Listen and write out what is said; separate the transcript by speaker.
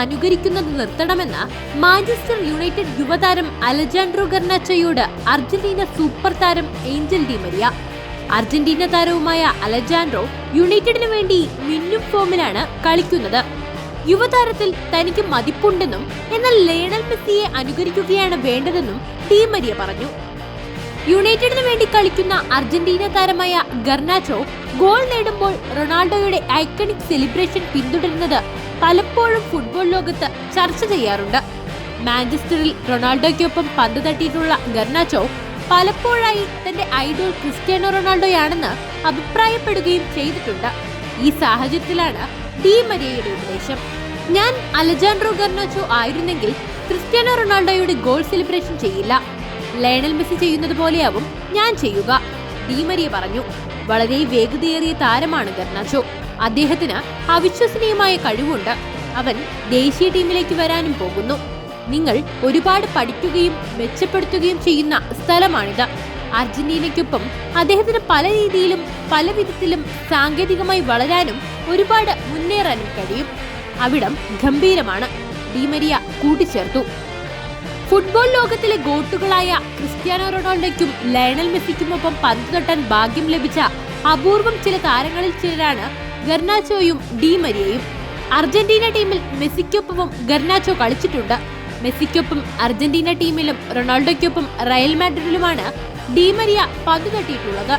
Speaker 1: അനുകരിക്കുന്നത് നിർത്തണമെന്ന് Manchester United യുവതാരം Alejandro ഗർനാച്ചോയോട് Argentina super താരം Angel Di Maria. Argentina താരവുമായ അലജാൻഡ്രോ യുണൈറ്റഡിനു വേണ്ടി മിന്നും ഫോമിലാണ് കളിക്കുന്നത്. യുവതാരത്തിൽ തനിക്ക് മതിപ്പുണ്ടെന്നും എന്നാൽ ലയണൽ മെസ്സിയെ അനുകരിക്കുകയാണ് വേണ്ടതെന്നും ഡി മരിയ പറഞ്ഞു. യുണൈറ്റഡിനു വേണ്ടി കളിക്കുന്ന അർജന്റീന താരമായ ഗർനാച്ചോ ഗോൾ നേടുമ്പോൾ റൊണാൾഡോയുടെ ഐക്കണിക് സെലിബ്രേഷൻ പിന്തുടരുന്നത് പലപ്പോഴും ഫുട്ബോൾ ലോകത്ത് ചർച്ച ചെയ്യാറുണ്ട്. മാഞ്ചസ്റ്ററിൽ റൊണാൾഡോയ്ക്കൊപ്പം പന്ത് തട്ടിയിട്ടുള്ള ഗർനാച്ചോ പലപ്പോഴായി തന്റെ ഐഡോൾ ക്രിസ്ത്യാനോ റൊണാൾഡോയാണെന്ന് അഭിപ്രായപ്പെടുകയും ചെയ്തിട്ടുണ്ട്. ഈ സാഹചര്യത്തിലാണ് ഡി മരിയയുടെ ഉപദേശം. ഞാൻ അലജാൻഡ്രോ ഗർനാച്ചോ ആയിരുന്നെങ്കിൽ ക്രിസ്ത്യാനോ റൊണാൾഡോയുടെ ഗോൾ സെലിബ്രേഷൻ ചെയ്യില്ല. ലയണൽ മെസ്സി ചെയ്യുന്നത് പോലെയാവും ഞാൻ ചെയ്യുക, ഡി മരിയ പറഞ്ഞു. വളരെ വേഗതയേറിയ താരമാണ് ഗർനാച്ചോ. അദ്ദേഹത്തിന് അവിശ്വസനീയമായ കഴിവുണ്ട്. അവൻ ദേശീയ ടീമിലേക്ക് വരാനും പോകുന്നു. നിങ്ങൾ ഒരുപാട് പഠിക്കുകയും മെച്ചപ്പെടുത്തുകയും ചെയ്യുന്ന സ്ഥലമാണിത്. അർജന്റീനയ്ക്കൊപ്പം അദ്ദേഹത്തിന് പല രീതിയിലും പല വിധത്തിലും സാങ്കേതികമായി വളരാനും ഒരുപാട് മുന്നേറാനും കഴിയും. അവിടം ഗംഭീരമാണ്, ഡി മരിയ കൂട്ടിച്ചേർത്തു. ഫുട്ബോൾ ലോകത്തിലെ ഗോട്ടുകളായ ക്രിസ്ത്യാനോ റൊണാൾഡോയ്ക്കും ലയണൽ മെസ്സിക്കുമൊപ്പം പന്ത് തൊട്ടാൻ ഭാഗ്യം ലഭിച്ച അപൂർവം ചില താരങ്ങളിൽ ചിലരാണ് ഗർനാച്ചോയും ഡി മരിയയും. അർജന്റീന ടീമിൽ മെസ്സിക്കൊപ്പവും ഗർനാച്ചോ കളിച്ചിട്ടുണ്ട്. മെസ്സിക്കൊപ്പം അർജന്റീന ടീമിലും റൊണാൾഡോയ്ക്കൊപ്പം റയൽ മാഡ്രിഡിലുമാണ് ഡി മരിയ പന്ത് തട്ടിയിട്ടുള്ളത്.